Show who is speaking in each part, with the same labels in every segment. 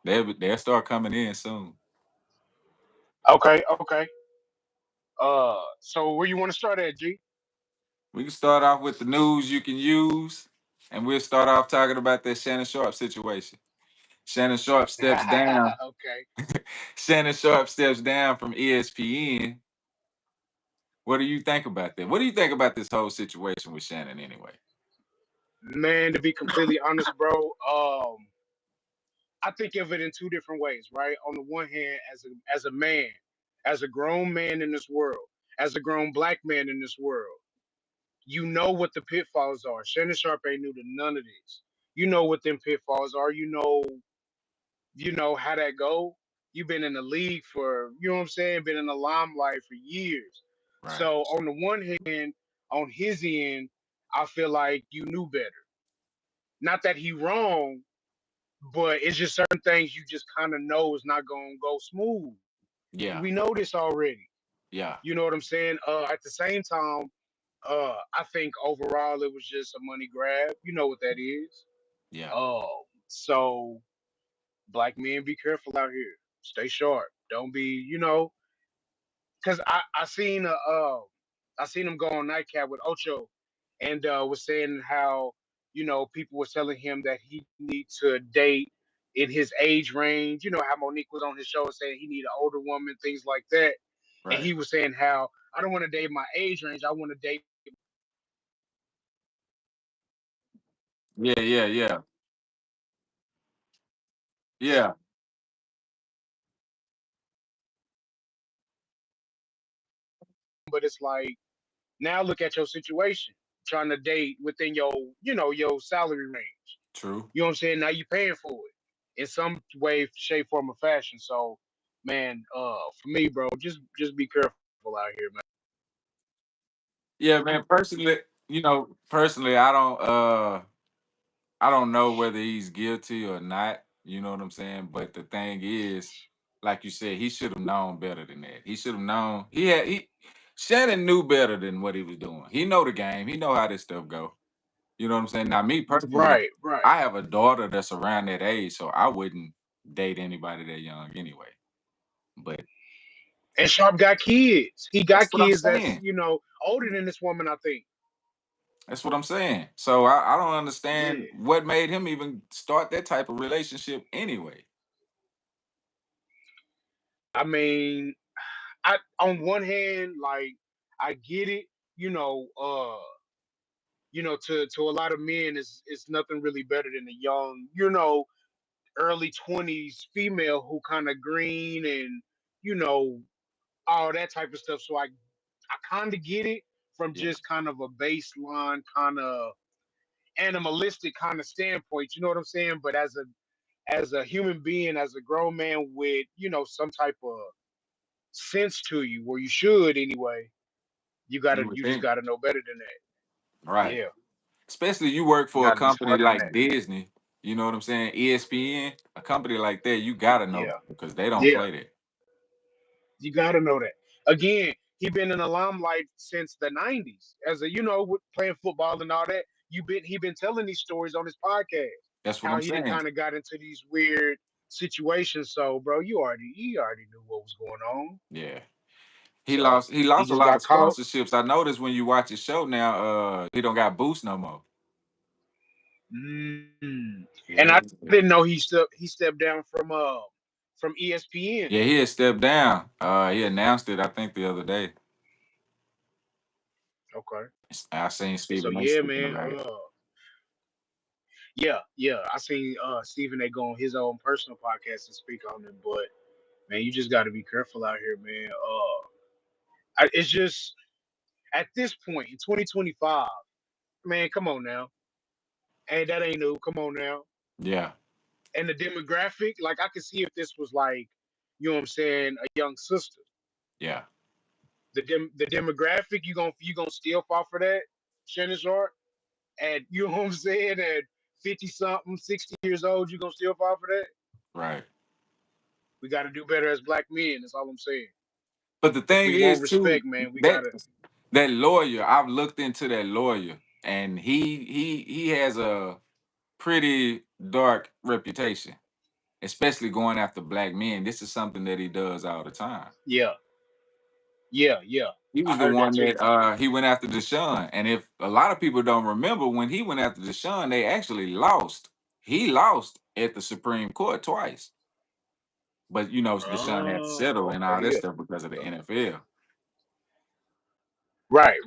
Speaker 1: They'll start coming in soon.
Speaker 2: Okay, okay. So where you want to start at, G?
Speaker 1: We can start off with the news you can use, and we'll start off talking about that Shannon Sharpe situation. Shannon Sharpe steps down.
Speaker 2: Okay.
Speaker 1: Shannon Sharpe steps down from ESPN. What do you think about that? What do you think about this whole situation with Shannon anyway?
Speaker 2: Man, to be completely honest, bro, I think of it in two different ways, right? On the one hand, as a man, as a grown man in this world, as a grown black man in this world, you know what the pitfalls are. Shannon Sharpe ain't new to none of this. You know what them pitfalls are. You know how that go. You've been in the league for, you know what I'm saying, been in the limelight for years.
Speaker 1: Right.
Speaker 2: So on the one hand, on his end, I feel like you knew better. Not that he wrong, but it's just certain things you just kind of know is not gonna go smooth.
Speaker 1: Yeah.
Speaker 2: We know this already.
Speaker 1: Yeah.
Speaker 2: You know what I'm saying? At the same time, I think overall it was just a money grab. You know what that is.
Speaker 1: Yeah.
Speaker 2: So black men, be careful out here. Stay sharp. Don't be, because I seen him go on nightcap with Ocho, and was saying how people were telling him that he need to date in his age range. You know how Monique was on his show saying he need an older woman, things like that, and
Speaker 1: Right.
Speaker 2: he was saying how I don't want to date my age range. I want to date
Speaker 1: Yeah. Yeah. Yeah. Yeah.
Speaker 2: but it's like now look at your situation, trying to date within your salary range.
Speaker 1: True.
Speaker 2: You know what I'm saying? Now you paying for it in some way, shape, form, or fashion. So, man, for me, bro, just be careful out here, man.
Speaker 1: Yeah, man. Personally, I don't know whether he's guilty or not. You know what I'm saying? But the thing is, like you said, he should have known better than that. He should have known. He Shannon knew better than what he was doing. He know the game. He know how this stuff go. You know what I'm saying? Now, me personally,
Speaker 2: Right, right.
Speaker 1: I have a daughter that's around that age, so I wouldn't date anybody that young anyway. But
Speaker 2: And Sharp got kids. He
Speaker 1: that's
Speaker 2: got
Speaker 1: what I'm
Speaker 2: kids that's
Speaker 1: saying.
Speaker 2: older than this woman, I think.
Speaker 1: That's what I'm saying. So I don't
Speaker 2: Yeah.
Speaker 1: understand what made him even start that type of relationship anyway.
Speaker 2: I mean, I on one hand, like I get it. You know, to a lot of men, it's nothing really better than a young, early 20s female who kind of green and you know all that type of stuff. So I kind of get it from
Speaker 1: Yeah.
Speaker 2: just kind of a baseline, kind of animalistic kind of standpoint. You know what I'm saying? But as a human being, as a grown man with some type of sense to you, or you should anyway,
Speaker 1: You would
Speaker 2: you just
Speaker 1: think.
Speaker 2: gotta know better than that.
Speaker 1: Right.
Speaker 2: Yeah,
Speaker 1: Especially you work
Speaker 2: you
Speaker 1: for a
Speaker 2: gotta be
Speaker 1: company
Speaker 2: smarter than
Speaker 1: like
Speaker 2: that.
Speaker 1: Disney, you know what I'm saying? ESPN, a company like that, you gotta know
Speaker 2: Yeah,
Speaker 1: because they don't
Speaker 2: yeah,
Speaker 1: play that.
Speaker 2: you gotta know that. Again, he been in the limelight since the '90s as a with playing football and all that. He been telling these stories on his podcast
Speaker 1: That's what
Speaker 2: how
Speaker 1: I'm
Speaker 2: he didn't
Speaker 1: saying.
Speaker 2: kind of got into these weird situations. So, bro, you already knew what was going on.
Speaker 1: Yeah. He
Speaker 2: So
Speaker 1: lost he
Speaker 2: he
Speaker 1: lost a
Speaker 2: just
Speaker 1: lot of
Speaker 2: got caught.
Speaker 1: sponsorships. I noticed when you watch his show now, he don't got boost no more.
Speaker 2: Mm. And I
Speaker 1: Yeah.
Speaker 2: didn't know he stepped down from ESPN.
Speaker 1: Yeah, he had stepped down. He announced it, I think, the other day.
Speaker 2: Okay.
Speaker 1: I seen
Speaker 2: So
Speaker 1: Stephen A.
Speaker 2: yeah,
Speaker 1: speaking
Speaker 2: man.
Speaker 1: about it.
Speaker 2: Yeah. I seen Stephen A. go on his own personal podcast and speak on it. But man, you just got to be careful out here, man. It's just at this point in 2025, man. Come on now, hey, that ain't new. Come on now.
Speaker 1: Yeah.
Speaker 2: And the demographic, like I could see if this was like, you know what I'm saying, a young sister.
Speaker 1: Yeah.
Speaker 2: The demographic, you gonna still fall for that, Shannon Sharp? At you know what I'm saying, at 50 something, 60 years old, you gonna still fall for that?
Speaker 1: Right.
Speaker 2: We gotta do better as black men, that's all I'm saying.
Speaker 1: But the
Speaker 2: If
Speaker 1: thing
Speaker 2: we want
Speaker 1: is too,
Speaker 2: respect, man, we
Speaker 1: that
Speaker 2: gotta
Speaker 1: that lawyer, I've looked into that lawyer, and he has a pretty dark reputation. especially going after black men. This is something that he does all the time.
Speaker 2: Yeah, yeah.
Speaker 1: He
Speaker 2: I
Speaker 1: was the
Speaker 2: heard that
Speaker 1: one
Speaker 2: too.
Speaker 1: that he went after Deshaun. And if a lot of people don't remember, when he went after Deshaun, they actually lost. He lost at the Supreme Court twice. But Deshaun had to settle
Speaker 2: Oh,
Speaker 1: and all
Speaker 2: okay,
Speaker 1: that
Speaker 2: yeah.
Speaker 1: stuff because of the NFL.
Speaker 2: Right.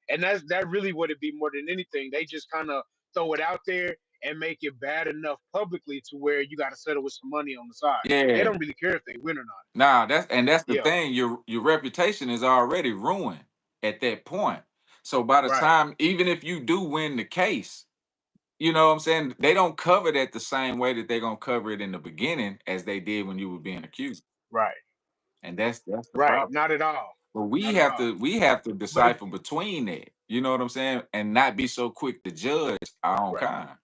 Speaker 2: And that really would it be more than anything. They just kind of throw it out there and make it bad enough publicly to where you got to settle with some money on the side. They
Speaker 1: Yeah.
Speaker 2: don't really care if they win or not.
Speaker 1: Nah, that's the
Speaker 2: Yeah,
Speaker 1: thing. Your reputation is already ruined at that point. So by the
Speaker 2: right,
Speaker 1: time, even if you do win the case, you know what I'm saying? They don't cover that the same way that they're gonna cover it in the beginning as they did when you were being accused.
Speaker 2: right,
Speaker 1: And that's the
Speaker 2: right.
Speaker 1: problem.
Speaker 2: Not at all.
Speaker 1: But
Speaker 2: Not at all.
Speaker 1: we have to
Speaker 2: But
Speaker 1: decipher between that. You know what I'm saying? And not be so quick to judge our own
Speaker 2: right,
Speaker 1: kind.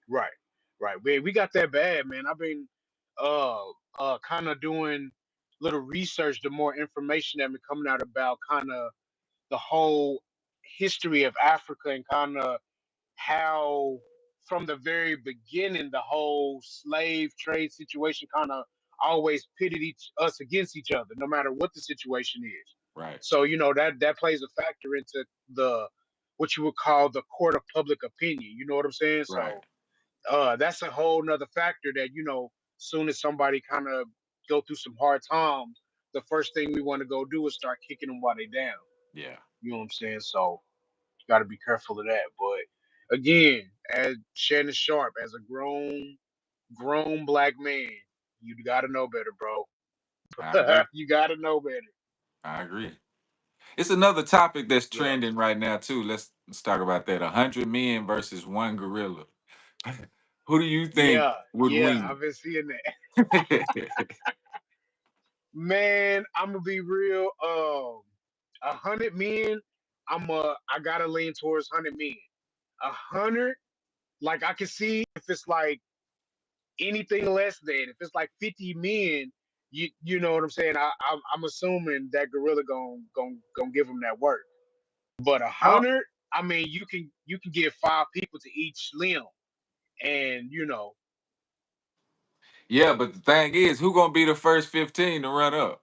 Speaker 2: right, right. We got that bad, man. I've been uh kind of doing little research. The more information that been coming out about kind of the whole history of Africa and kind of how from the very beginning the whole slave trade situation kind of always pitted us against each other no matter what the situation is.
Speaker 1: Right.
Speaker 2: So that plays a factor into the what you would call the court of public opinion, you know what I'm saying?
Speaker 1: Right.
Speaker 2: So that's a whole nother factor that soon as somebody kind of go through some hard times, the first thing we want to go do is start kicking them while they down,
Speaker 1: Yeah.
Speaker 2: you know what I'm saying? So got to be careful of that. But again, as Shannon Sharpe, as a grown black man, you got to know better, bro.
Speaker 1: I agree.
Speaker 2: You got to know better.
Speaker 1: I agree. It's another topic that's
Speaker 2: Yeah,
Speaker 1: trending right now too. Let's talk about that. 100 men versus one gorilla. Who do you think would
Speaker 2: yeah.
Speaker 1: win?
Speaker 2: I've been seeing that. Man, I'm gonna be real. 100 men. I gotta lean towards 100 men. 100, like I can see if it's like anything less than if it's like 50 men, you know what I'm saying. I'm assuming that gorilla gonna give them that work. But a
Speaker 1: I don't-
Speaker 2: hundred, I mean, you can give 5 people to each limb, and
Speaker 1: yeah, but the thing is, who gonna be the first 15 to run up?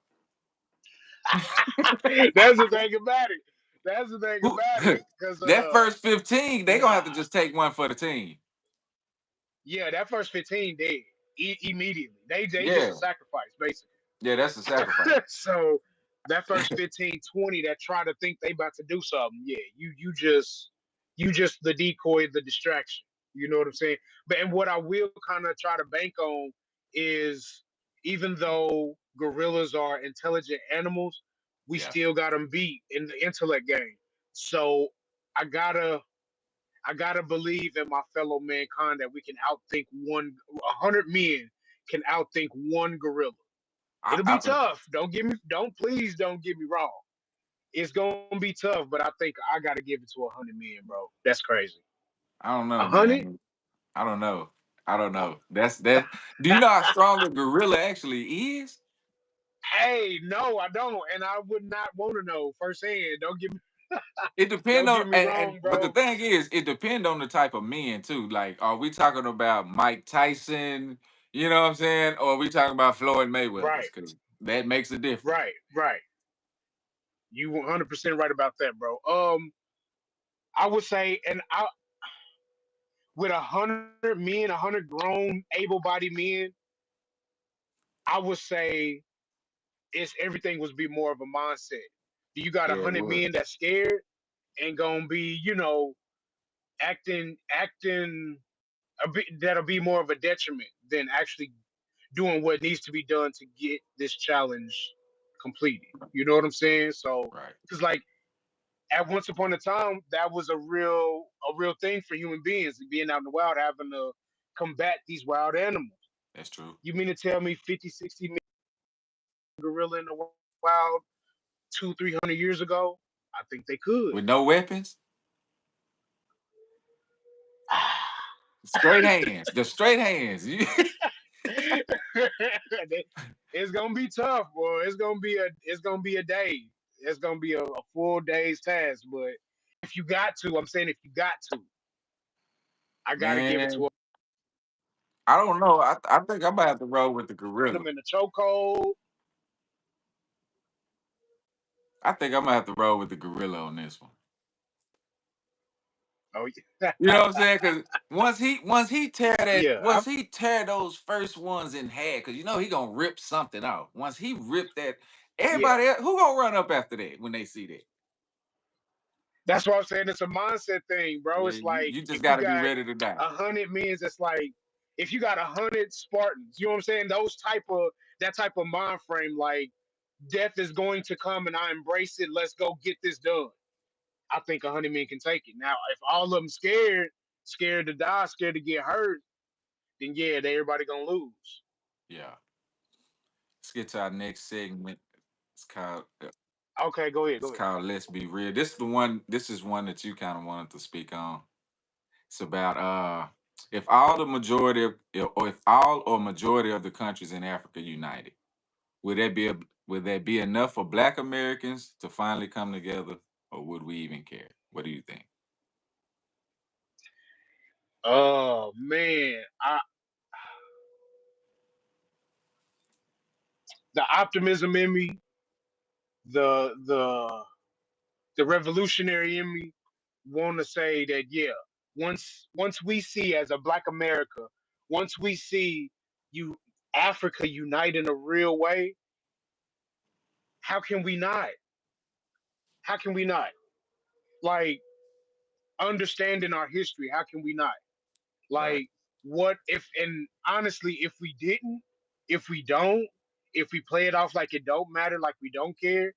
Speaker 2: that's the thing about it. That's the thing
Speaker 1: Who
Speaker 2: about it, because
Speaker 1: that first 15, they gonna
Speaker 2: nah,
Speaker 1: have to just take one for the team.
Speaker 2: yeah, that first 15 dead immediately. They just a
Speaker 1: Yeah.
Speaker 2: sacrifice basically.
Speaker 1: Yeah, that's a sacrifice.
Speaker 2: So that first 15, 20 that try to think they about to do something, yeah, you just the decoy, the distraction. You know what I'm saying? But and what I will kind of try to bank on is even though gorillas are intelligent animals, we
Speaker 1: Yeah.
Speaker 2: still got them beat in the intellect game. So I gotta I gotta believe in my fellow mankind that we can outthink 100 men can outthink one gorilla.
Speaker 1: I,
Speaker 2: It'll be
Speaker 1: I
Speaker 2: tough. Don't get me wrong. It's gonna be tough, but I think I gotta give it to 100 men, bro. That's crazy.
Speaker 1: I don't
Speaker 2: A
Speaker 1: know,
Speaker 2: hundred?
Speaker 1: man. I don't know. I don't know. That's that. Do you know how strong a gorilla actually is?
Speaker 2: Hey, no, I don't, and I would not want to know firsthand.
Speaker 1: It depends
Speaker 2: Don't
Speaker 1: on,
Speaker 2: get me
Speaker 1: and
Speaker 2: wrong,
Speaker 1: but the
Speaker 2: bro.
Speaker 1: thing is, it depends on the type of men too. Like, are we talking about Mike Tyson? You know what I'm saying? Or are we talking about Floyd Mayweather's?
Speaker 2: Right,
Speaker 1: Because that makes a difference.
Speaker 2: right. You 100% right about that, bro. I would say, and I with 100 men, 100 grown, able-bodied men, I would say it's everything was be more of a mindset. You got a
Speaker 1: Yeah, it
Speaker 2: hundred
Speaker 1: would.
Speaker 2: men that's scared and gonna be, acting a bit that'll be more of a detriment than actually doing what needs to be done to get this challenge completed. You know what I'm saying? So,
Speaker 1: Right.
Speaker 2: because like at once upon a time, that was a real thing for human beings being out in the wild, having to combat these wild animals.
Speaker 1: That's true.
Speaker 2: You mean to tell me 50, 60 gorilla in the wild 200, 300 years ago? I think they could.
Speaker 1: With no weapons, straight hands. The straight hands.
Speaker 2: It's gonna be tough, boy. It's gonna be a day. It's gonna be a full day's task. But if you got to, I'm saying if you got to, I gotta give it to
Speaker 1: Man, I don't know. I think I might have to roll with the
Speaker 2: Put
Speaker 1: gorilla.
Speaker 2: them in the chokehold.
Speaker 1: I think I'm gonna have to roll with the gorilla on this one.
Speaker 2: Oh yeah,
Speaker 1: You know what I'm saying? Because once he tear that
Speaker 2: yeah.
Speaker 1: once he tear those first ones in half, because you know he gonna rip something off. Once he rip that,
Speaker 2: Yeah.
Speaker 1: everybody else, who gonna run up after that when they see that?
Speaker 2: That's what I'm saying. It's a mindset thing, bro.
Speaker 1: Yeah,
Speaker 2: It's
Speaker 1: you,
Speaker 2: like
Speaker 1: you just
Speaker 2: if you
Speaker 1: got to be
Speaker 2: got
Speaker 1: ready to die.
Speaker 2: 100 men, it's like if you got 100 Spartans. You know what I'm saying? Those type of that type of mind frame, like death is going to come and I embrace it. Let's go get this done. I think 100 men can take it. Now, if all of them scared to die, scared to get hurt, then yeah, everybody gonna lose.
Speaker 1: Yeah. Let's get to our next segment. It's called
Speaker 2: Okay, go ahead,
Speaker 1: it's
Speaker 2: go ahead.
Speaker 1: called Let's Be Real. This is the one. This is one that you kind of wanted to speak on. It's about if all the majority of or if all or majority of the countries in Africa united, would that be would that be enough for Black Americans to finally come together, or would we even care? What do you think?
Speaker 2: Oh man, the optimism in me, the the the revolutionary in me, want to say that yeah, once we see as a Black America, once we see you Africa unite in a real way, how can we not? How can we not? Like understanding our history, how can we not?
Speaker 1: Right.
Speaker 2: Like what if and honestly, if we didn't, if we don't, if we play it off like it don't matter, like we don't care,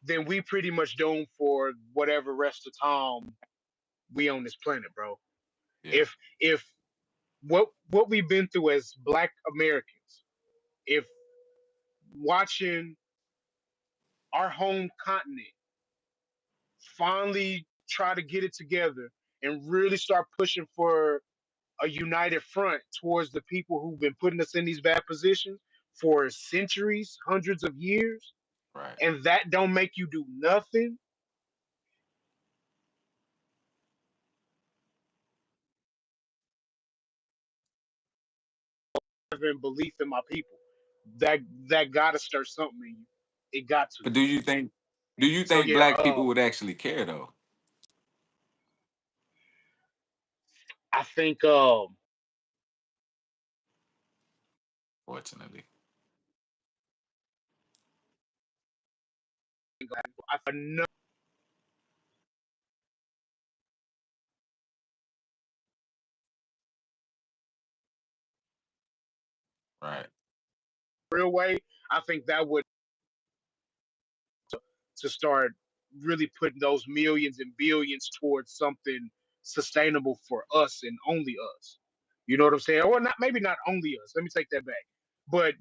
Speaker 2: then we pretty much doomed for whatever rest of time we on this planet, bro.
Speaker 1: Yeah.
Speaker 2: If what we've been through as Black Americans, if watching our home continent finally try to get it together and really start pushing for a united front towards the people who've been putting us in these bad positions for centuries, hundreds of years,
Speaker 1: Right.
Speaker 2: and that don't make you do nothing, having belief in my people, that that gotta stir something in you. It got to.
Speaker 1: But do you think
Speaker 2: So yeah,
Speaker 1: Black people would actually care though?
Speaker 2: I think
Speaker 1: Fortunately.
Speaker 2: I know
Speaker 1: Right.
Speaker 2: real way. I think that would to start really putting those millions and billions towards something sustainable for us and only us. You know what I'm saying? Or not, maybe not only us. Let me take that back. But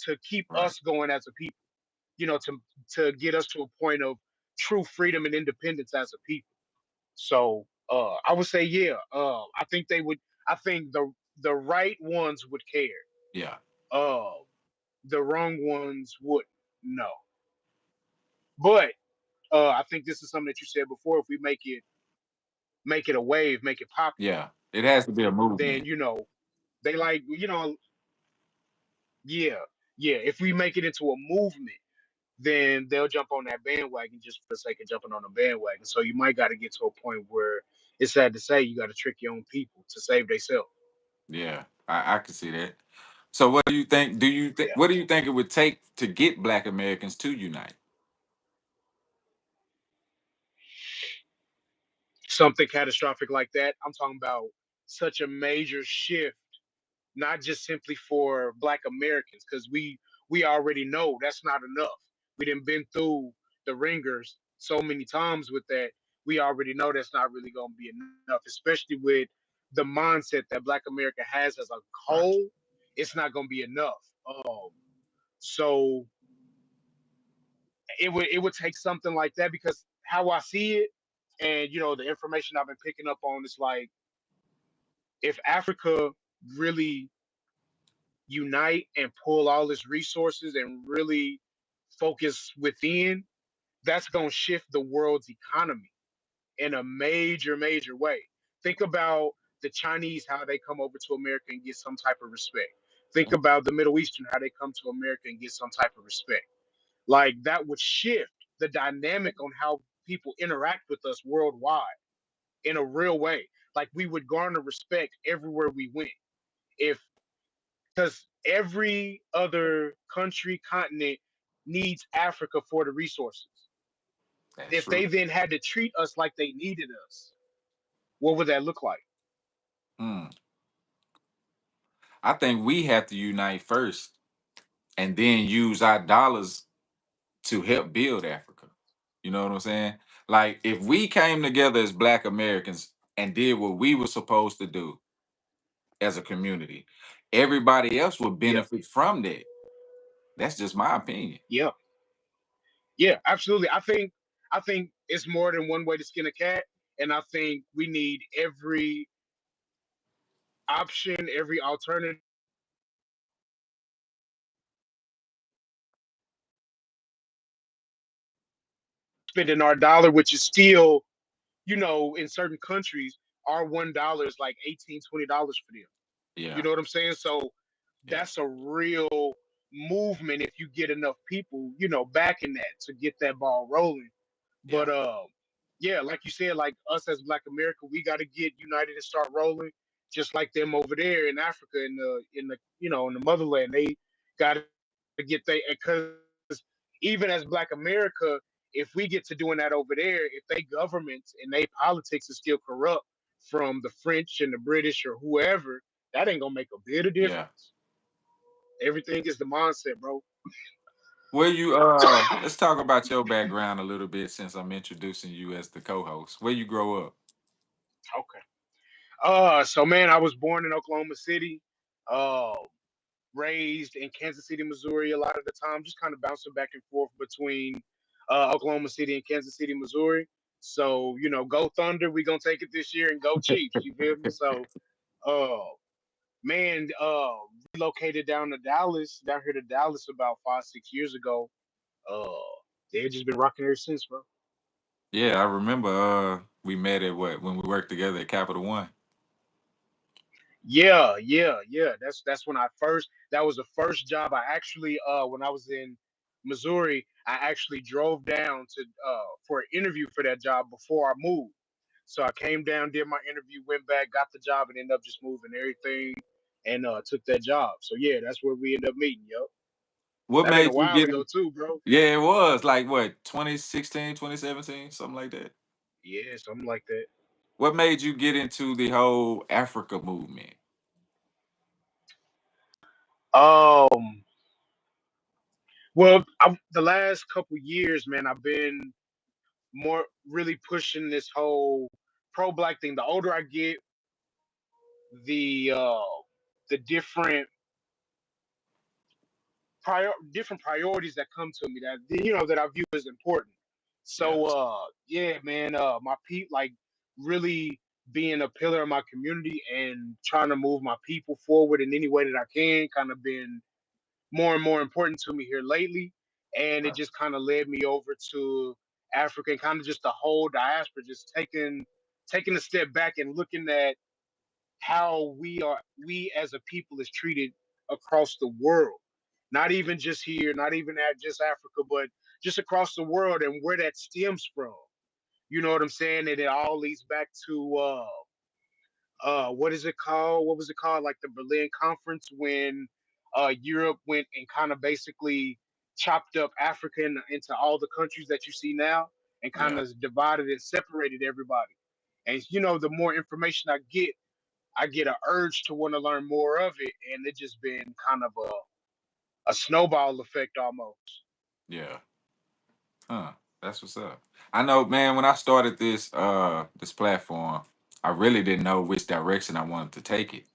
Speaker 2: to keep
Speaker 1: Right.
Speaker 2: us going as a people. To get us to a point of true freedom and independence as a people. So I would say, yeah. I think they would. I think the right ones would care.
Speaker 1: Yeah.
Speaker 2: Uh, the wrong ones wouldn't. No. But I think this is something that you said before. If we make it a wave, make it popular,
Speaker 1: Yeah. It has to be a
Speaker 2: then
Speaker 1: movement.
Speaker 2: they like yeah, yeah. If we make it into a movement, then they'll jump on that bandwagon just for the sake of jumping on the bandwagon. So you might got to get to a point where it's sad to say you got to trick your own people to save themselves.
Speaker 1: Yeah. I can see that. So what do you think?
Speaker 2: Yeah,
Speaker 1: What do you think it would take to get Black Americans to unite?
Speaker 2: something catastrophic like that. I'm talking about such a major shift, not just simply for Black Americans, because we already know that's not enough. We didn't been through the ringers so many times with that. We already know that's not really going to be enough, especially with the mindset that Black America has as a
Speaker 1: Right.
Speaker 2: whole. It's not going to be enough. So it would take something like that because how I see it, and the information I've been picking up on is like if Africa really unite and pull all its resources and really focus within, that's going to shift the world's economy in a major, major way. Think about the Chinese, how they come over to America and get some type of respect. Think about the Middle Eastern, how they come to America and get some type of respect. Like that would shift the dynamic on how people interact with us worldwide in a real way. Like we would garner respect everywhere we went. If because every other country, continent needs Africa for the resources.
Speaker 1: That's
Speaker 2: If
Speaker 1: true.
Speaker 2: they then had to treat us like they needed us, what would that look like?
Speaker 1: Hmm. I think we have to unite first and then use our dollars to help build Africa. You know what I'm saying? Like if we came together as Black Americans and did what we were supposed to do as a community, everybody else would
Speaker 2: Yeah,
Speaker 1: benefit from that. That's just my opinion.
Speaker 2: yeah, yeah, absolutely. I think it's more than one way to skin a cat, and I think we need every option, every alternative, spending our dollar, which is still, in certain countries, our $1 is like $18, $20 for them. You
Speaker 1: Yeah,
Speaker 2: know what I'm saying? So
Speaker 1: yeah,
Speaker 2: that's a real movement if you get enough people, backing that to get that ball rolling. But
Speaker 1: yeah,
Speaker 2: yeah, like you said, like us as Black America, we got to get united and start rolling, just like them over there in Africa, in the motherland. They got to get they because even as Black America, if we get to doing that over there, if they governments and they politics is still corrupt from the French and the British or whoever, that ain't gonna make a bit of
Speaker 1: yeah.
Speaker 2: difference. Everything is the mindset, bro.
Speaker 1: Where you let's talk about your background a little bit since I'm introducing you as the co-host. Where you grow up?
Speaker 2: Okay. So man, I was born in Oklahoma City. Uh, Raised in Kansas City, Missouri. A lot of the time, just kind of bouncing back and forth between Oklahoma City and Kansas City, Missouri. So go Thunder. We gonna take it this year and go Chiefs. You feel me? So, uh, man, relocated down here to Dallas about 5, 6 years ago. Uh, they've just been rocking ever since, bro.
Speaker 1: Yeah, I remember we met at what when we worked together at Capital One.
Speaker 2: Yeah, yeah, yeah. That's when I first. That was the first job I actually. When I was in Missouri, I actually drove down to for an interview for that job before I moved. So I came down, did my interview, went back, got the job, and ended up just moving everything and took that job. So yeah, that's where we ended up meeting. Yo,
Speaker 1: What
Speaker 2: that been a
Speaker 1: made you
Speaker 2: while
Speaker 1: get
Speaker 2: ago
Speaker 1: in?
Speaker 2: too, bro.
Speaker 1: Yeah, it was like what 2016, 2017, something like that.
Speaker 2: Yeah, something like that.
Speaker 1: What made you get into the whole Africa movement?
Speaker 2: Um, well, the last couple years, man, I've been more really pushing this whole pro black thing. The older I get, the different different priorities that come to me that that I view as important.
Speaker 1: Yeah,
Speaker 2: So yeah, man, my like really being a pillar of my community and trying to move my people forward in any way that I can kind of been more and more important to me here lately. And it
Speaker 1: right.
Speaker 2: just kind of led me over to Africa and kind of just the whole diaspora, just taking a step back and looking at how we as a people is treated across the world. Not even just here, not even at just Africa, but just across the world and where that stems from. You know what I'm saying? And it all leads back to what is it called? What was it called? Like the Berlin Conference when Europe went and kind of basically chopped up Africa into all the countries that you see now and kind
Speaker 1: Yeah,
Speaker 2: of divided and separated everybody. And the more information I get an urge to want to learn more of it, and it just been kind of a snowball effect almost.
Speaker 1: yeah. Huh. That's what's up. I know, man, when I started this platform, I really didn't know which direction I wanted to take it.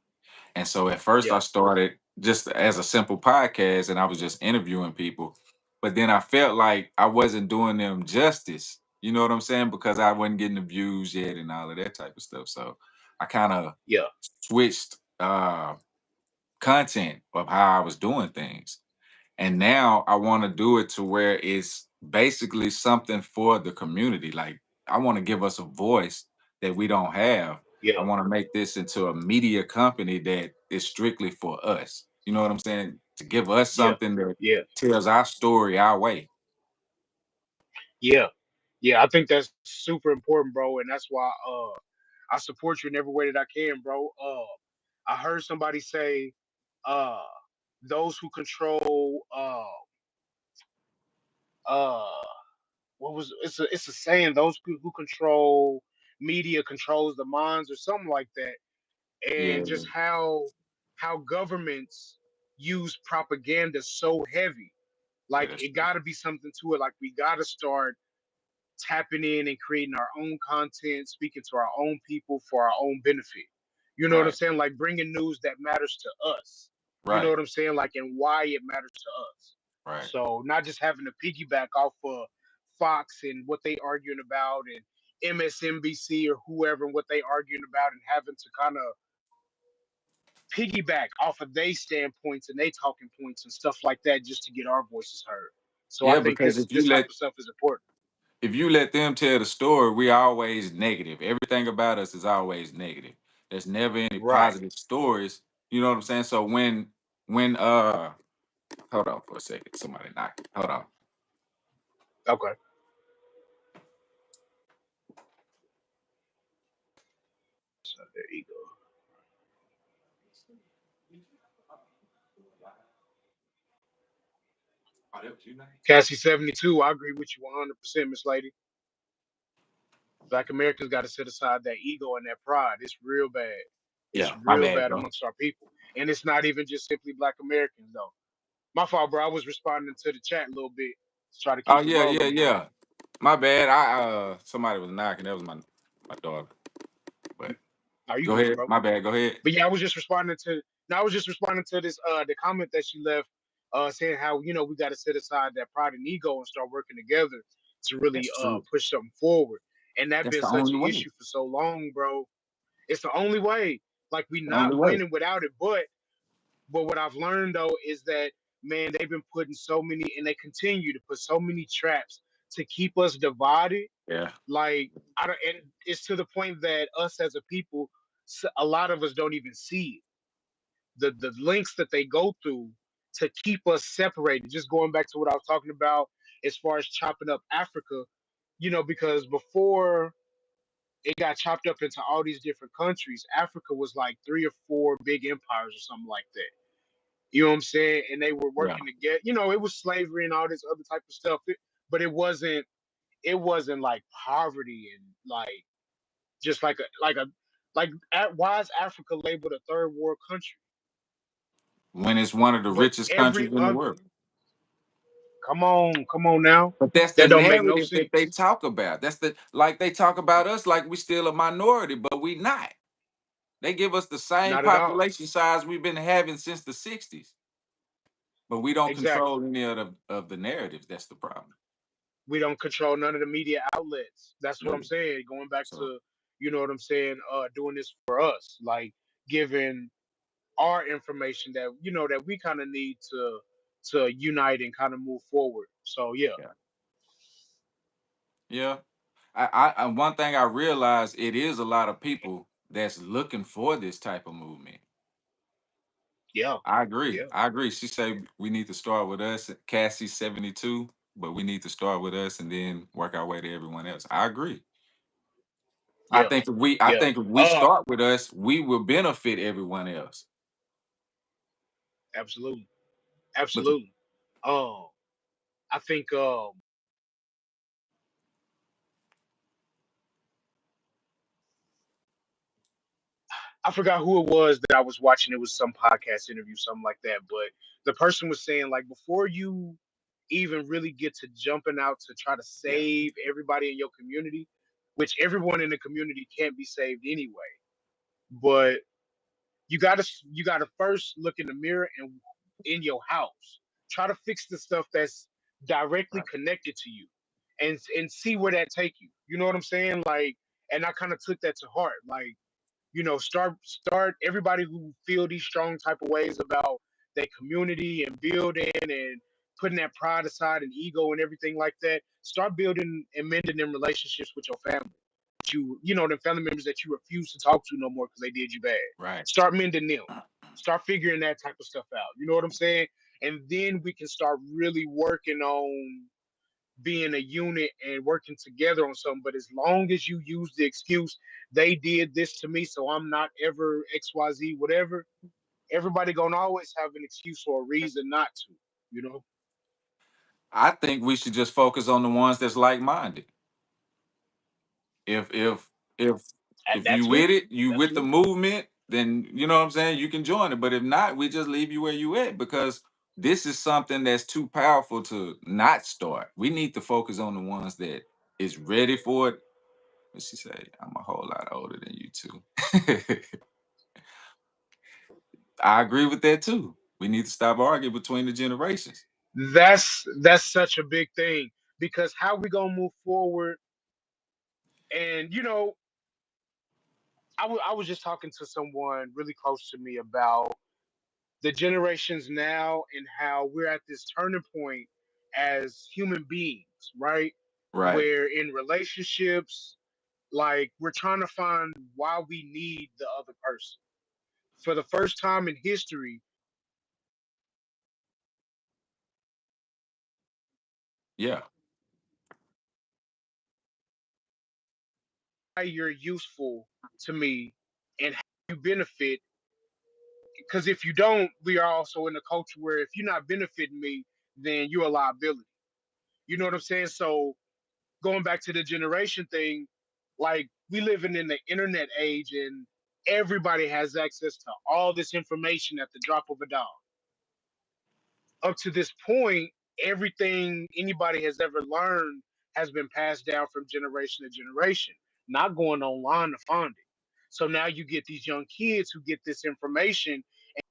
Speaker 1: And so at first I
Speaker 2: Yeah,
Speaker 1: started just as a simple podcast and I was just interviewing people. But then I felt like I wasn't doing them justice. You know what I'm saying? Because I wasn't getting the views yet and all of that type of stuff. So I kind of
Speaker 2: yeah,
Speaker 1: switched content of how I was doing things. And now I want to do it to where it's basically something for the community. Like I want to give us a voice that we don't have I want to make this into a media company that is strictly for us. You know what I'm saying? To give us
Speaker 2: yeah,
Speaker 1: something that
Speaker 2: yeah,
Speaker 1: tells our story our way.
Speaker 2: yeah, yeah. I think that's super important, bro, and that's why I support you in every way that I can, bro. I heard somebody say uh those who control uh what was it's a saying, those who control media controls the minds or something like that,
Speaker 1: Yeah,
Speaker 2: and just how governments use propaganda so heavy.
Speaker 1: yeah,
Speaker 2: Like
Speaker 1: that's
Speaker 2: it
Speaker 1: true.
Speaker 2: got to be something to it. Like we got to start tapping in and creating our own content, speaking to our own people for our own benefit. You know what I'm
Speaker 1: Right,
Speaker 2: saying? Like bringing news that matters to us. You know
Speaker 1: right,
Speaker 2: what I'm saying? Like, and why it matters to us.
Speaker 1: right.
Speaker 2: So not just having to piggyback off of Fox and what they arguing about, and MSNBC or whoever and what they arguing about, and having to kind of piggyback off of their standpoints and they talking points and stuff like that just to get our voices heard. So I
Speaker 1: Yeah,
Speaker 2: think
Speaker 1: because
Speaker 2: this type of stuff is important.
Speaker 1: if you let them tell the story, we always negative. Everything about us is always negative. There's never any
Speaker 2: Right.
Speaker 1: positive stories. You know what I'm saying? So when hold on for a second, somebody knocked. Hold on.
Speaker 2: Okay. So there you go.
Speaker 1: Oh, that was you, Nate?
Speaker 2: Cassie 72, I agree with you 100%, Miss Lady. Black Americans got to set aside that ego and that pride. It's real bad. It's
Speaker 1: Yeah, my
Speaker 2: real
Speaker 1: bad,
Speaker 2: bad
Speaker 1: bro.
Speaker 2: amongst our people. And it's not even just simply Black Americans, though. My fault, bro. I was responding to the chat a little bit to try to
Speaker 1: Oh
Speaker 2: keep it
Speaker 1: yeah, yeah,
Speaker 2: rolling, bro.
Speaker 1: yeah. My bad. I somebody was knocking. That was my dog. But
Speaker 2: Are you
Speaker 1: go
Speaker 2: good,
Speaker 1: ahead.
Speaker 2: bro?
Speaker 1: My bad. Go ahead.
Speaker 2: But yeah, I was just responding to. No, I was just responding to this the comment that she left, saying how we got to set aside that pride and ego and start working together to really
Speaker 1: That's true.
Speaker 2: push something forward. And that
Speaker 1: That's
Speaker 2: been
Speaker 1: the
Speaker 2: such
Speaker 1: only
Speaker 2: an
Speaker 1: way.
Speaker 2: issue for so long, bro. It's the only way. Like we
Speaker 1: The only
Speaker 2: not
Speaker 1: way.
Speaker 2: winning without it. But what I've learned though is that, man, they've been putting so many, and they continue to put so many traps to keep us divided.
Speaker 1: Yeah.
Speaker 2: Like I don't, and it's to the point that us as a people, a lot of us don't even see it. The links that they go through to keep us separated. Just going back to what I was talking about as far as chopping up Africa, because before it got chopped up into all these different countries, Africa was like three or four big empires or something like that. You know what I'm saying? And they were
Speaker 1: Yeah.
Speaker 2: working together. It was slavery and all this other type of stuff, but it wasn't like poverty and like just why is Africa labeled a third world country?
Speaker 1: When it's one of the
Speaker 2: But
Speaker 1: richest
Speaker 2: every
Speaker 1: countries in the
Speaker 2: other
Speaker 1: world.
Speaker 2: come on now.
Speaker 1: But that's the
Speaker 2: That don't make no
Speaker 1: narrative that they
Speaker 2: sense.
Speaker 1: talk about. That's the like they talk about us like we still a minority, but we not. They give us the same
Speaker 2: Not at all.
Speaker 1: population size we've been having since the 60s. But we don't
Speaker 2: Exactly.
Speaker 1: control any of the narratives. That's the problem.
Speaker 2: We don't control none of the media outlets. That's what I'm
Speaker 1: No.
Speaker 2: saying. Going back
Speaker 1: So
Speaker 2: to, what I'm saying, doing this for us, like giving our information that we kind of need to unite and kind of move forward. So yeah,
Speaker 1: yeah. Yeah. I one thing I realized it is a lot of people that's looking for this type of movement.
Speaker 2: yeah,
Speaker 1: I agree.
Speaker 2: yeah,
Speaker 1: I agree. She said we need to start with us, Cassie 72, but we need to start with us and then work our way to everyone else. I agree.
Speaker 2: yeah,
Speaker 1: I
Speaker 2: yeah.
Speaker 1: think if we
Speaker 2: Uh,
Speaker 1: start with us, we will benefit everyone else.
Speaker 2: Absolutely,
Speaker 1: But
Speaker 2: absolutely. Um, I think I forgot who it was that I was watching. It was some podcast interview, something like that. But the person was saying, like, before you even really get to jumping out to try to
Speaker 1: yeah,
Speaker 2: save everybody in your community, which everyone in the community can't be saved anyway. But you gotta first look in the mirror and in your house. Try to fix the stuff that's directly
Speaker 1: right.
Speaker 2: connected to you, and see where that take you. You know what I'm saying? Like, and I kind of took that to heart. Like, start everybody who feel these strong type of ways about their community and building and putting that pride aside and ego and everything like that. Start building and mending them relationships with your family. the family members that you refuse to talk to no more because they did you bad.
Speaker 1: Right.
Speaker 2: Start mending them. Start figuring that type of stuff out. You know what I'm saying? And then we can start really working on being a unit and working together on something. But as long as you use the excuse, they did this to me, so I'm not ever XYZ, whatever, everybody gonna always have an excuse or a reason not to, you know?
Speaker 1: I think we should just focus on the ones that's like minded. If if if
Speaker 2: And
Speaker 1: if
Speaker 2: that
Speaker 1: you
Speaker 2: too.
Speaker 1: with it, you
Speaker 2: That
Speaker 1: with the
Speaker 2: too.
Speaker 1: movement, then you know what I'm saying, you can join it. But if not, we just leave you where you at because this is something that's too powerful to not start. We need to focus on the ones that is ready for it. What she say? I'm a whole lot older than you too. I agree with that too. We need to stop arguing between the generations.
Speaker 2: That's such a big thing because how we gonna move forward? And I was just talking to someone really close to me about the generations now and how we're at this turning point as human beings, right?
Speaker 1: Right.
Speaker 2: Where in relationships, like we're trying to find why we need the other person. For the first time in history,
Speaker 1: Yeah.
Speaker 2: why you're useful to me and how you benefit. Because if you don't, we are also in a culture where if you're not benefiting me, then you're a liability. You know what I'm saying? So going back to the generation thing, like we living in the internet age and everybody has access to all this information at the drop of a dime. Up to this point, everything anybody has ever learned has been passed down from generation to generation, not going online to find it. So now you get these young kids who get this information and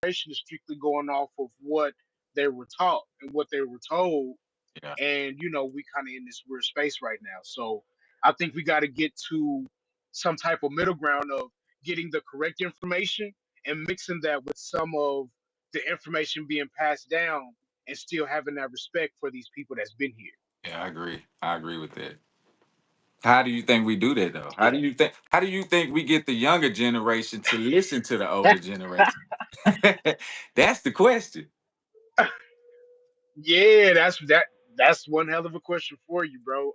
Speaker 2: is strictly going off of what they were taught and what they were told.
Speaker 1: Yeah.
Speaker 2: And we kind of in this weird space right now. So I think we got to get to some type of middle ground of getting the correct information and mixing that with some of the information being passed down and still having that respect for these people that's been here.
Speaker 1: Yeah, I agree. I agree with that. How do you think we do that though?
Speaker 2: Yeah.
Speaker 1: How do you think we get the younger generation to listen to the older generation? That's the question.
Speaker 2: Yeah, that's one hell of a question for you, bro.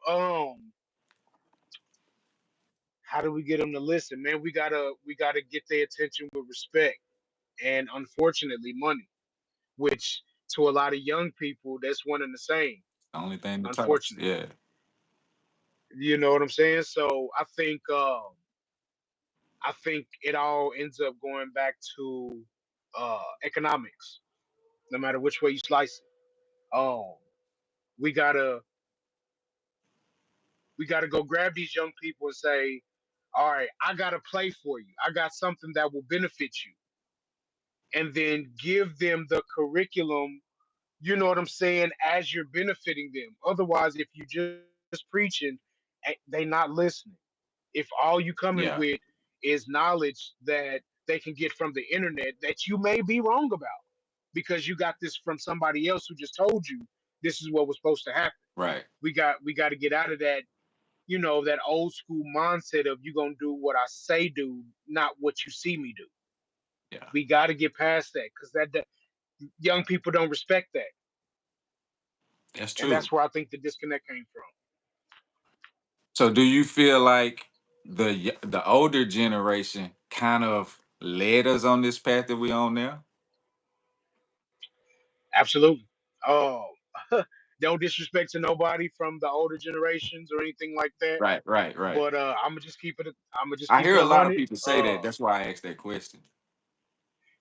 Speaker 2: How do we get them to listen? Man, we gotta get their attention with respect and unfortunately money, which to a lot of young people that's one and the same.
Speaker 1: The only thing that talks.
Speaker 2: Unfortunately,
Speaker 1: Yeah.
Speaker 2: you know what I'm saying. So I think it all ends up going back to economics, no matter which way you slice it. We gotta we gotta go grab these young people and say, all right, I got a play for you. I got something that will benefit you, and then give them the curriculum. You know what I'm saying? As you're benefiting them. Otherwise, if you just preaching, they not listening. If all you coming
Speaker 1: Yeah.
Speaker 2: with is knowledge that they can get from the internet that you may be wrong about because you got this from somebody else who just told you this is what was supposed to happen.
Speaker 1: Right.
Speaker 2: We got to get out of that, that old school mindset of you gonna do what I say do, not what you see me do.
Speaker 1: Yeah.
Speaker 2: We got to get past that because that young people don't respect that,
Speaker 1: That's
Speaker 2: and
Speaker 1: true.
Speaker 2: that's where I think the disconnect came from.
Speaker 1: So do you feel like the older generation kind of led us on this path that we on now?
Speaker 2: Absolutely. Oh, don't disrespect to nobody from the older generations or anything like that.
Speaker 1: Right, right, right.
Speaker 2: But I'm gonna just keep it. I'm gonna just
Speaker 1: I
Speaker 2: keep
Speaker 1: hear
Speaker 2: it
Speaker 1: a
Speaker 2: a
Speaker 1: lot of
Speaker 2: hundred.
Speaker 1: people say that. That's why I asked that question.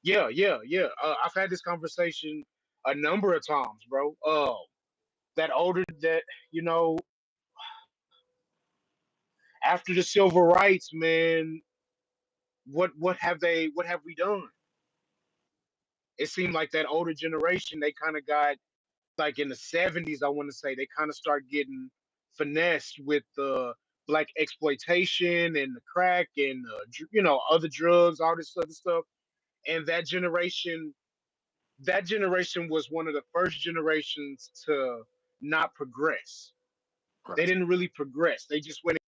Speaker 2: Yeah, yeah, yeah. I've had this conversation a number of times, bro. That older that you know after the civil rights, man. What have we done? It seemed like that older generation they kind of got like in the 70s. I want to say they kind of start getting finessed with the black exploitation and the crack and other drugs, all this other stuff. And that generation that generation was one of the first generations to not progress. They
Speaker 1: Right.
Speaker 2: didn't really progress. They just went.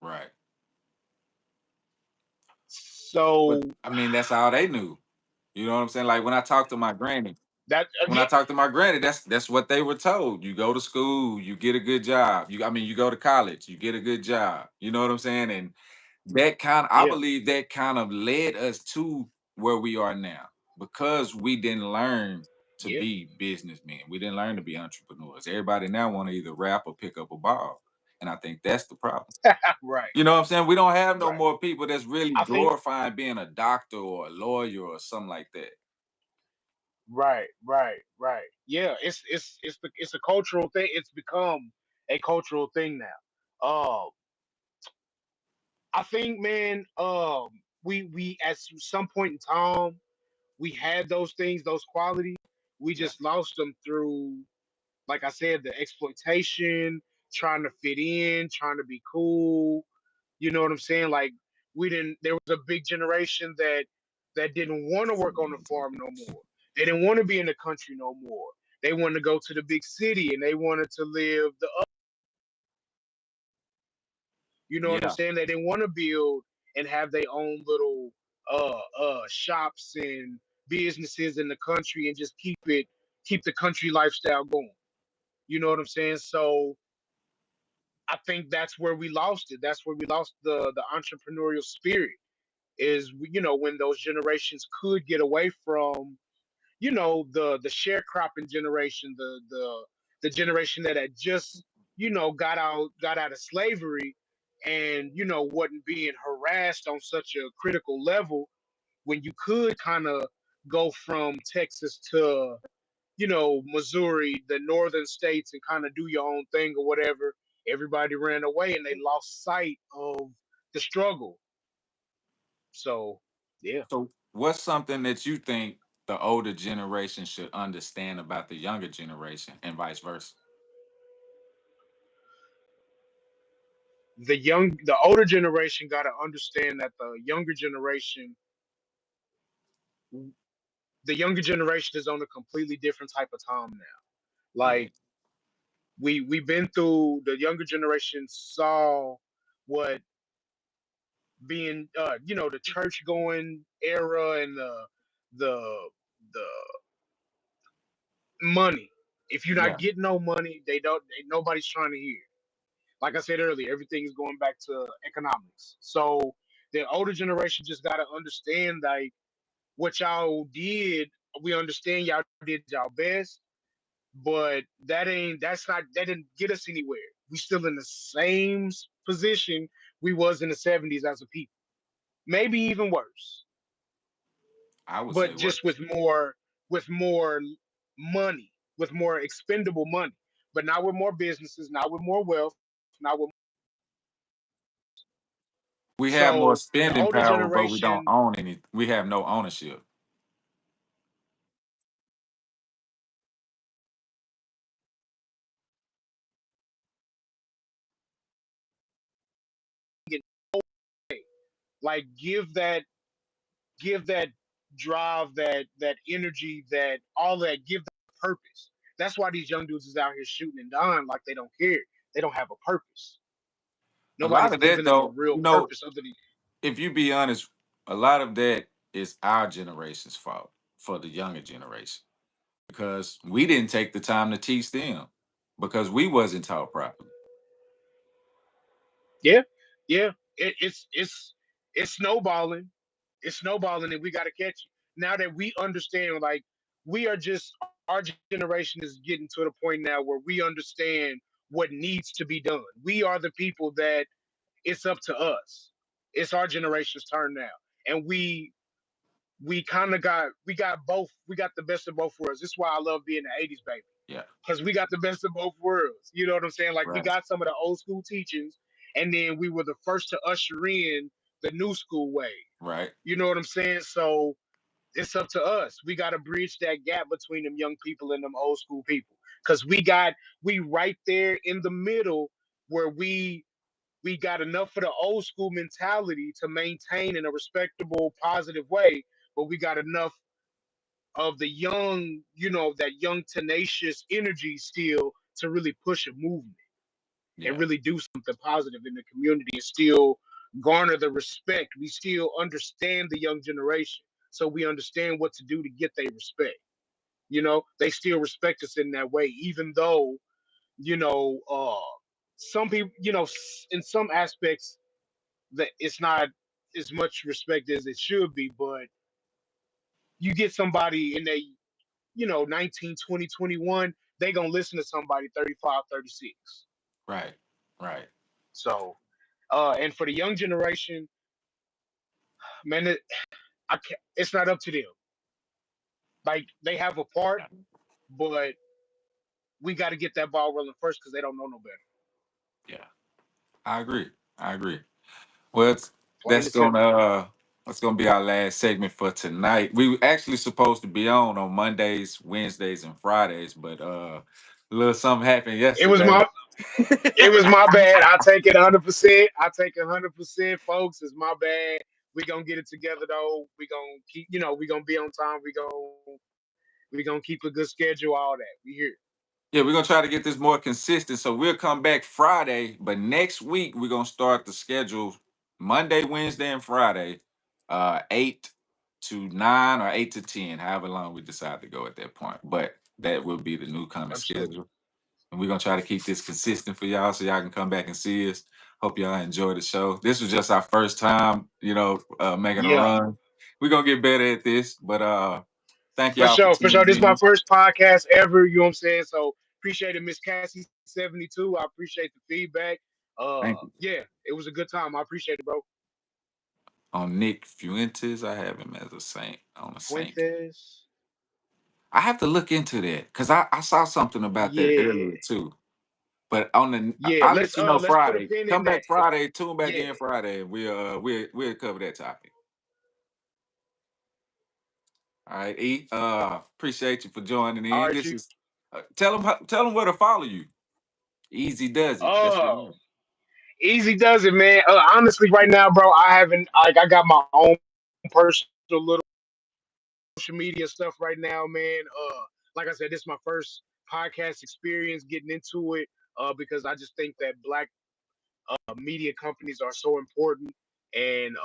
Speaker 1: Right.
Speaker 2: So
Speaker 1: But I mean, that's all they knew. You know what I'm saying? Like when I talked to my granny,
Speaker 2: that
Speaker 1: when I
Speaker 2: again,
Speaker 1: talked to my granny, that's what they were told. You go to school, you get a good job. I mean, you go to college, you get a good job. You know what I'm saying? And that I
Speaker 2: yeah,
Speaker 1: believe that kind of led us to where we are now because we didn't learn to
Speaker 2: yeah,
Speaker 1: be businessmen. We didn't learn to be entrepreneurs. Everybody now want to either rap or pick up a ball. And I think that's the problem.
Speaker 2: right,
Speaker 1: You know what I'm saying? We don't have no
Speaker 2: right.
Speaker 1: more people that's really
Speaker 2: I think
Speaker 1: glorifying being a doctor or a lawyer or something like that.
Speaker 2: right, right, right. Yeah, it's a cultural thing. It's become a cultural thing now. I think, man, we at some point in time we had those things, those qualities. We
Speaker 1: Yeah.
Speaker 2: just lost them through, like I said, the exploitation, trying to fit in, trying to be cool. You know what I'm saying? Like we didn't. There was a big generation that didn't want to work on the farm no more. They didn't want to be in the country no more. They wanted to go to the big city and they wanted to live the up. You know what I'm
Speaker 1: Yeah.
Speaker 2: saying? They didn't want to build and have their own little shops and businesses in the country and just keep the country lifestyle going. You know what I'm saying? So I think that's where we lost it. That's where we lost the entrepreneurial spirit. Is when those generations could get away from the sharecropping generation, the generation that had just got out of slavery, and wasn't being harassed on such a critical level. When you could kind of go from Texas to Missouri, the northern states, and kind of do your own thing or whatever. Everybody ran away and they lost sight of the struggle. So, yeah.
Speaker 1: So, what's something that you think the older generation should understand about the younger generation and vice versa?
Speaker 2: The older generation got to understand that the younger generation is on a completely different type of time now.
Speaker 1: Yeah.
Speaker 2: Like we've been through, the younger generation saw what being the church going era, and the the money. If you're not
Speaker 1: Yeah.
Speaker 2: getting no money, nobody's trying to hear. Like I said earlier, everything is going back to economics. So the older generation just got to understand, like, what y'all did. We understand y'all did y'all best, but that didn't get us anywhere. We still in the same position we was in the 70s as a people, maybe even worse,
Speaker 1: I would say
Speaker 2: but just
Speaker 1: worse.
Speaker 2: with more money, with more expendable money, but not with more businesses, not with more wealth, not with.
Speaker 1: We have more
Speaker 2: So the
Speaker 1: spending
Speaker 2: older
Speaker 1: power, but we don't
Speaker 2: generation
Speaker 1: own any. We have no ownership.
Speaker 2: can, like, give that drive, that energy, that all that, give that purpose. That's why these young dudes is out here shooting and dying like they don't care. They don't have a purpose.
Speaker 1: A lot
Speaker 2: Nobody's
Speaker 1: of that,
Speaker 2: giving them a
Speaker 1: though,
Speaker 2: real purpose other than.
Speaker 1: if you be honest, a lot of that is our generation's fault for the younger generation because we didn't take the time to teach them because we wasn't taught properly.
Speaker 2: Yeah, yeah. It's snowballing. It's snowballing, and we got to catch it. Now that we understand, like, we are just our generation is getting to the point now where we understand what needs to be done. We are the people that it's up to us. It's our generation's turn now, and we kind of got both. We got the best of both worlds. This is why I love being an '80s baby,
Speaker 1: Yeah.
Speaker 2: because we got the best of both worlds. You know what I'm saying? Like, we
Speaker 1: Right.
Speaker 2: got some of the old school teachings, and then we were the first to usher in the new school way.
Speaker 1: Right.
Speaker 2: You know what I'm saying? So it's up to us. We got to bridge that gap between them young people and them old school people, because we right there in the middle, where we got enough of the old school mentality to maintain in a respectable, positive way, but we got enough of the young, that young tenacious energy still to really push a movement and
Speaker 1: Yeah.
Speaker 2: really do something positive in the community and still garner the respect. We still understand the young generation. So we understand what to do to get their respect. They still respect us in that way, even though, you know, uh, some people, in some aspects that it's not as much respect as it should be, but you get somebody in their, 19, 20, 21, they going to listen to somebody 35, 36.
Speaker 1: Right. Right.
Speaker 2: So, and for the young generation, man, I can't, it's not up to them. Like they have a part,
Speaker 1: Yeah.
Speaker 2: but we got to get that ball rolling first because they don't know no better.
Speaker 1: Yeah. I agree. I agree. Well,
Speaker 2: Plain
Speaker 1: that's
Speaker 2: and simple.
Speaker 1: gonna be our last segment for tonight. We were actually supposed to be on Mondays, Wednesdays, and Fridays, but a little something happened
Speaker 2: It was
Speaker 1: yesterday.
Speaker 2: my it was my bad. I take it 100%. I take it 100%, folks. It's my bad. We gonna get it together though. We gonna keep, we gonna be on time. We gonna keep a good schedule. All that. We here.
Speaker 1: Yeah, we're gonna try to get this more consistent. So we'll come back Friday, but next week we're gonna start the schedule Monday, Wednesday, and Friday, 8 to 9 or 8 to 10, however long we decide to go at that point. But that will be the new kind of
Speaker 2: Absolutely.
Speaker 1: schedule. And we're gonna try to keep this consistent for y'all so y'all can come back and see us. Hope y'all enjoy the show. This was just our first time, making a
Speaker 2: Yeah,
Speaker 1: run. We're gonna get better at this, but thank
Speaker 2: for
Speaker 1: y'all for
Speaker 2: sure. For sure.
Speaker 1: tuning
Speaker 2: This is my
Speaker 1: in.
Speaker 2: first podcast ever. You know what I'm saying? So appreciate it, Miss Cassie 72. I appreciate the feedback.
Speaker 1: Thank you.
Speaker 2: Yeah, it was a good time. I appreciate it, bro.
Speaker 1: On Nick Fuentes, I have him as a Saint on a Saint.
Speaker 2: Fuentes.
Speaker 1: I have to look into that because I saw something about that
Speaker 2: Yeah.
Speaker 1: earlier too. But on the
Speaker 2: Yeah.
Speaker 1: I'll let
Speaker 2: Let's
Speaker 1: you know
Speaker 2: let's put a
Speaker 1: Friday.
Speaker 2: pin in
Speaker 1: Come
Speaker 2: that.
Speaker 1: back Friday, tune back
Speaker 2: Yeah.
Speaker 1: in Friday, and we'll cover that topic. All right, E. Appreciate you for joining
Speaker 2: All
Speaker 1: in.
Speaker 2: right,
Speaker 1: This
Speaker 2: you.
Speaker 1: is tell them where to follow you. Easy does it. That's your
Speaker 2: Oh,
Speaker 1: name.
Speaker 2: easy does it, man. Honestly, right now, bro, I haven't like I got my own personal little social media stuff right now, man. Like I said, this is my first podcast experience getting into it. Because I just think that black media companies are so important, and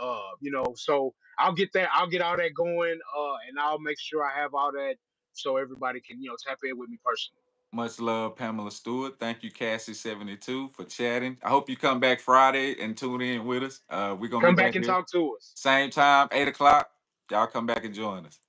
Speaker 2: so I'll get all that going, and I'll make sure I have all that so everybody can tap in with me personally.
Speaker 1: Much love, Pamela Stewart. Thank you, Cassie72, for chatting. I hope you come back Friday and tune in with us. We're gonna be
Speaker 2: Come back
Speaker 1: back
Speaker 2: and
Speaker 1: here.
Speaker 2: talk to us.
Speaker 1: Same time, 8 o'clock. Y'all come back and join us.